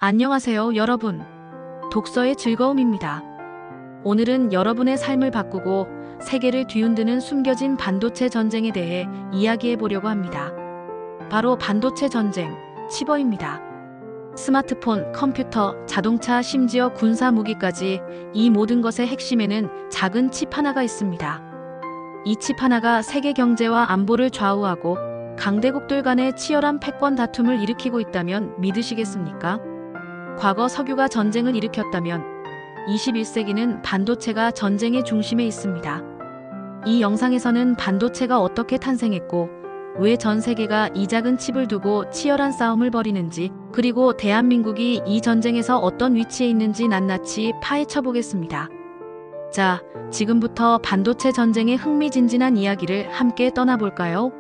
안녕하세요, 여러분. 독서의 즐거움입니다. 오늘은 여러분의 삶을 바꾸고 세계를 뒤흔드는 숨겨진 반도체 전쟁에 대해 이야기해 보려고 합니다. 바로 반도체 전쟁, 치버입니다. 스마트폰, 컴퓨터, 자동차, 심지어 군사 무기까지 이 모든 것의 핵심에는 작은 칩 하나가 있습니다. 이 칩 하나가 세계 경제와 안보를 좌우하고 강대국들 간의 치열한 패권 다툼을 일으키고 있다면 믿으시겠습니까? 과거 석유가 전쟁을 일으켰다면 21세기는 반도체가 전쟁의 중심에 있습니다. 이 영상에서는 반도체가 어떻게 탄생했고 왜 전 세계가 이 작은 칩을 두고 치열한 싸움을 벌이는지, 그리고 대한민국이 이 전쟁에서 어떤 위치에 있는지 낱낱이 파헤쳐 보겠습니다. 자, 지금부터 반도체 전쟁의 흥미진진한 이야기를 함께 떠나볼까요?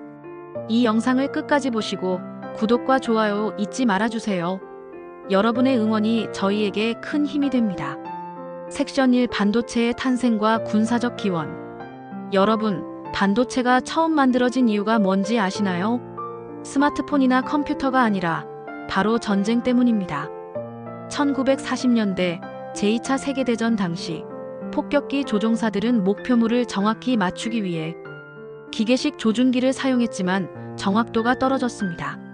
이 영상을 끝까지 보시고 구독과 좋아요 잊지 말아주세요. 여러분의 응원이 저희에게 큰 힘이 됩니다. 섹션 1, 반도체의 탄생과 군사적 기원. 여러분, 반도체가 처음 만들어진 이유가 뭔지 아시나요? 스마트폰이나 컴퓨터가 아니라 바로 전쟁 때문입니다. 1940년대 제2차 세계대전 당시 폭격기 조종사들은 목표물을 정확히 맞추기 위해 기계식 조준기를 사용했지만 정확도가 떨어졌습니다.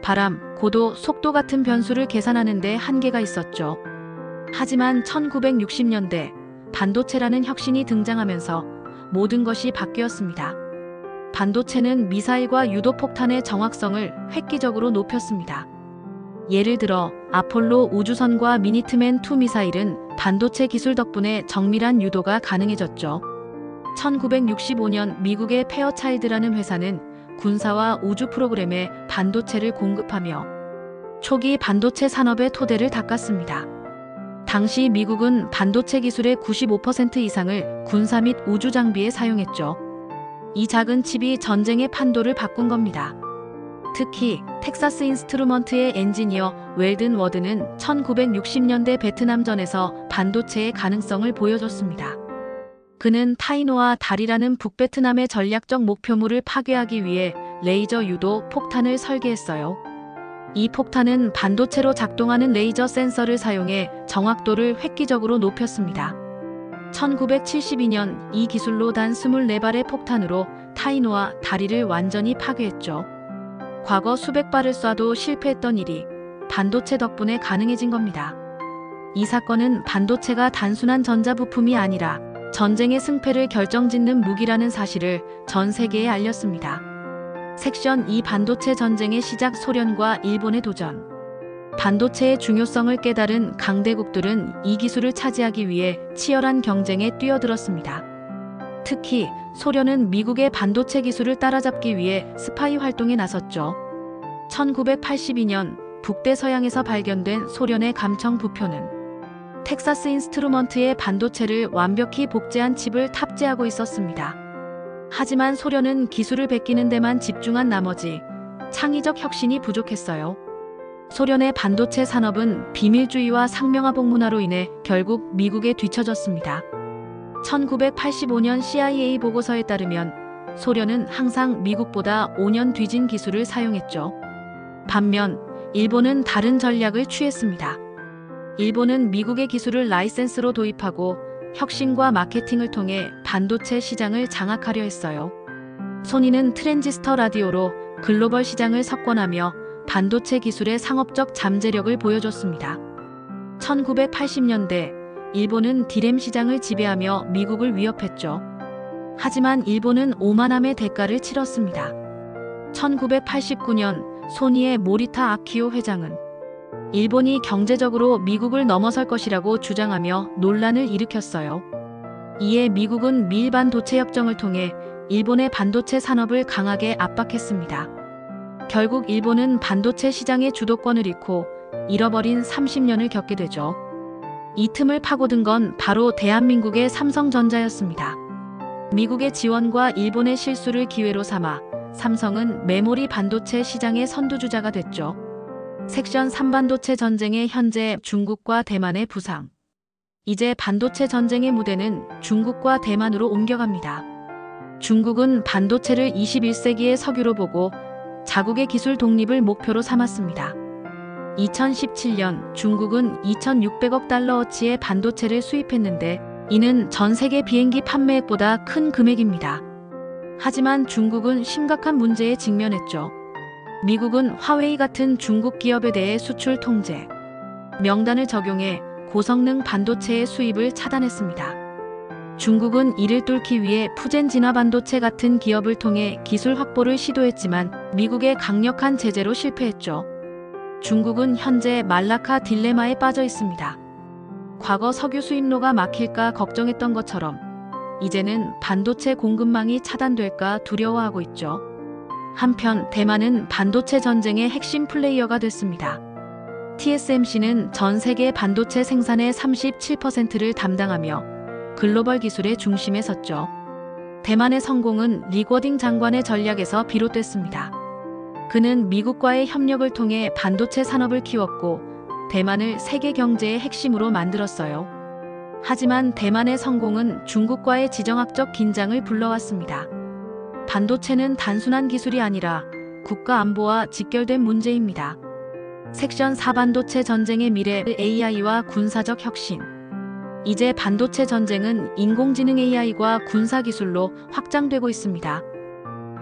바람, 고도, 속도 같은 변수를 계산하는 데 한계가 있었죠. 하지만 1960년대 반도체라는 혁신이 등장하면서 모든 것이 바뀌었습니다. 반도체는 미사일과 유도폭탄의 정확성을 획기적으로 높였습니다. 예를 들어 아폴로 우주선과 미니트맨2 미사일은 반도체 기술 덕분에 정밀한 유도가 가능해졌죠. 1965년 미국의 페어차일드라는 회사는 군사와 우주 프로그램에 반도체를 공급하며 초기 반도체 산업의 토대를 닦았습니다. 당시 미국은 반도체 기술의 95% 이상을 군사 및 우주 장비에 사용했죠. 이 작은 칩이 전쟁의 판도를 바꾼 겁니다. 특히 텍사스 인스트루먼트의 엔지니어 웰든 워드는 1960년대 베트남전에서 반도체의 가능성을 보여줬습니다. 그는 타이노와 달이라는 북베트남의 전략적 목표물을 파괴하기 위해 레이저 유도 폭탄을 설계했어요. 이 폭탄은 반도체로 작동하는 레이저 센서를 사용해 정확도를 획기적으로 높였습니다. 1972년 이 기술로 단 24발의 폭탄으로 타이노와 다리를 완전히 파괴했죠. 과거 수백 발을 쏴도 실패했던 일이 반도체 덕분에 가능해진 겁니다. 이 사건은 반도체가 단순한 전자부품이 아니라 전쟁의 승패를 결정짓는 무기라는 사실을 전 세계에 알렸습니다. 섹션 2, 반도체 전쟁의 시작, 소련과 일본의 도전. 반도체의 중요성을 깨달은 강대국들은 이 기술을 차지하기 위해 치열한 경쟁에 뛰어들었습니다. 특히 소련은 미국의 반도체 기술을 따라잡기 위해 스파이 활동에 나섰죠. 1982년 북대서양에서 발견된 소련의 감청 부표는 텍사스 인스트루먼트의 반도체를 완벽히 복제한 칩을 탑재하고 있었습니다. 하지만 소련은 기술을 베끼는 데만 집중한 나머지 창의적 혁신이 부족했어요. 소련의 반도체 산업은 비밀주의와 상명하복 문화로 인해 결국 미국에 뒤처졌습니다. 1985년 CIA 보고서에 따르면 소련은 항상 미국보다 5년 뒤진 기술을 사용했죠. 반면 일본은 다른 전략을 취했습니다. 일본은 미국의 기술을 라이센스로 도입하고 혁신과 마케팅을 통해 반도체 시장을 장악하려 했어요. 소니는 트랜지스터 라디오로 글로벌 시장을 석권하며 반도체 기술의 상업적 잠재력을 보여줬습니다. 1980년대 일본은 디램 시장을 지배하며 미국을 위협했죠. 하지만 일본은 오만함의 대가를 치렀습니다. 1989년 소니의 모리타 아키오 회장은 일본이 경제적으로 미국을 넘어설 것이라고 주장하며 논란을 일으켰어요. 이에 미국은 미일 반도체 협정을 통해 일본의 반도체 산업을 강하게 압박했습니다. 결국 일본은 반도체 시장의 주도권을 잃고 잃어버린 30년을 겪게 되죠. 이 틈을 파고든 건 바로 대한민국의 삼성전자였습니다. 미국의 지원과 일본의 실수를 기회로 삼아 삼성은 메모리 반도체 시장의 선두주자가 됐죠. 섹션 3, 반도체 전쟁의 현재, 중국과 대만의 부상. 이제 반도체 전쟁의 무대는 중국과 대만으로 옮겨갑니다. 중국은 반도체를 21세기의 석유로 보고 자국의 기술 독립을 목표로 삼았습니다. 2017년 중국은 2,600억 달러어치의 반도체를 수입했는데 이는 전 세계 비행기 판매액보다 큰 금액입니다. 하지만 중국은 심각한 문제에 직면했죠. 미국은 화웨이 같은 중국 기업에 대해 수출 통제 명단을 적용해 고성능 반도체의 수입을 차단했습니다. 중국은 이를 뚫기 위해 푸젠 진화 반도체 같은 기업을 통해 기술 확보를 시도했지만 미국의 강력한 제재로 실패했죠. 중국은 현재 말라카 딜레마에 빠져 있습니다. 과거 석유 수입로가 막힐까 걱정했던 것처럼 이제는 반도체 공급망이 차단될까 두려워하고 있죠. 한편 대만은 반도체 전쟁의 핵심 플레이어가 됐습니다. TSMC는 전 세계 반도체 생산의 37%를 담당하며 글로벌 기술의 중심에 섰죠. 대만의 성공은 리궈딩 장관의 전략에서 비롯됐습니다. 그는 미국과의 협력을 통해 반도체 산업을 키웠고 대만을 세계 경제의 핵심으로 만들었어요. 하지만 대만의 성공은 중국과의 지정학적 긴장을 불러왔습니다. 반도체는 단순한 기술이 아니라 국가 안보와 직결된 문제입니다. 섹션 4 반도체 전쟁의 미래 AI와 군사적 혁신. 이제 반도체 전쟁은 인공지능 AI과 군사기술로 확장되고 있습니다.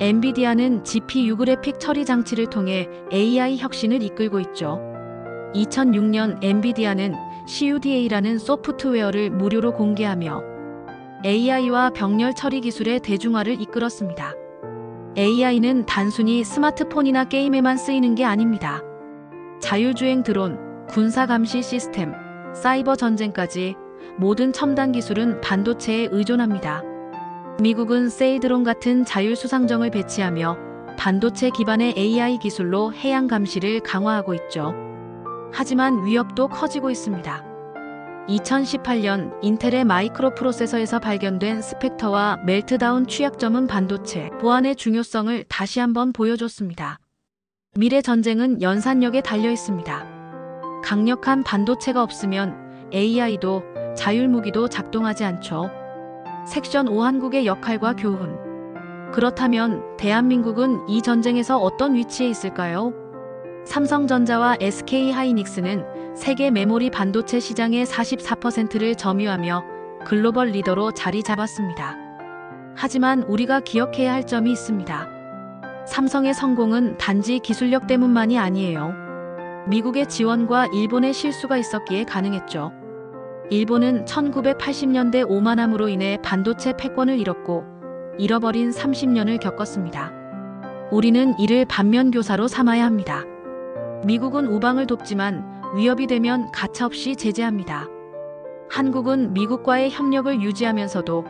엔비디아는 GPU 그래픽 처리 장치를 통해 AI 혁신을 이끌고 있죠. 2006년 엔비디아는 CUDA라는 소프트웨어를 무료로 공개하며 AI와 병렬 처리 기술의 대중화를 이끌었습니다. AI는 단순히 스마트폰이나 게임에만 쓰이는 게 아닙니다. 자율주행 드론, 군사 감시 시스템, 사이버 전쟁까지 모든 첨단 기술은 반도체에 의존합니다. 미국은 세이드론 같은 자율수상정을 배치하며 반도체 기반의 AI 기술로 해양 감시를 강화하고 있죠. 하지만 위협도 커지고 있습니다. 2018년 인텔의 마이크로 프로세서에서 발견된 스펙터와 멜트다운 취약점은 반도체 보안의 중요성을 다시 한번 보여줬습니다. 미래 전쟁은 연산력에 달려 있습니다. 강력한 반도체가 없으면 AI도 자율무기도 작동하지 않죠. 섹션 5 한국의 역할과 교훈. 그렇다면 대한민국은 이 전쟁에서 어떤 위치에 있을까요? 삼성전자와 SK하이닉스는 세계 메모리 반도체 시장의 44%를 점유하며 글로벌 리더로 자리 잡았습니다. 하지만 우리가 기억해야 할 점이 있습니다. 삼성의 성공은 단지 기술력 때문만이 아니에요. 미국의 지원과 일본의 실수가 있었기에 가능했죠. 일본은 1980년대 오만함으로 인해 반도체 패권을 잃었고 잃어버린 30년을 겪었습니다. 우리는 이를 반면교사로 삼아야 합니다. 미국은 우방을 돕지만 위협이 되면 가차없이 제재합니다. 한국은 미국과의 협력을 유지하면서도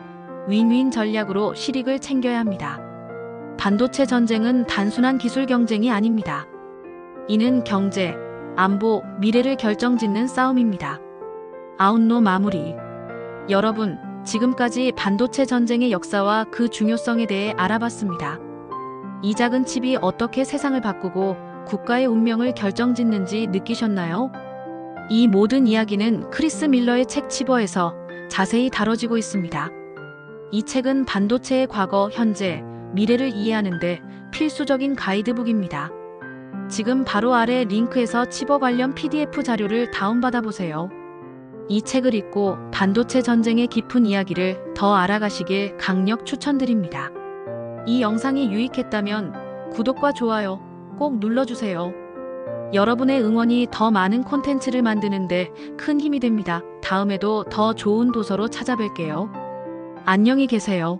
윈윈 전략으로 실익을 챙겨야 합니다. 반도체 전쟁은 단순한 기술 경쟁이 아닙니다. 이는 경제, 안보, 미래를 결정짓는 싸움입니다. 아웃로 마무리. 여러분, 지금까지 반도체 전쟁의 역사와 그 중요성에 대해 알아봤습니다. 이 작은 칩이 어떻게 세상을 바꾸고 국가의 운명을 결정짓는지 느끼셨나요? 이 모든 이야기는 크리스 밀러의 책 치버에서 자세히 다뤄지고 있습니다. 이 책은 반도체의 과거, 현재, 미래를 이해하는 데 필수적인 가이드북입니다. 지금 바로 아래 링크에서 치버 관련 PDF 자료를 다운받아 보세요. 이 책을 읽고 반도체 전쟁의 깊은 이야기를 더 알아가시길 강력 추천드립니다. 이 영상이 유익했다면 구독과 좋아요 꼭 눌러주세요. 여러분의 응원이 더 많은 콘텐츠를 만드는데 큰 힘이 됩니다. 다음에도 더 좋은 도서로 찾아뵐게요. 안녕히 계세요.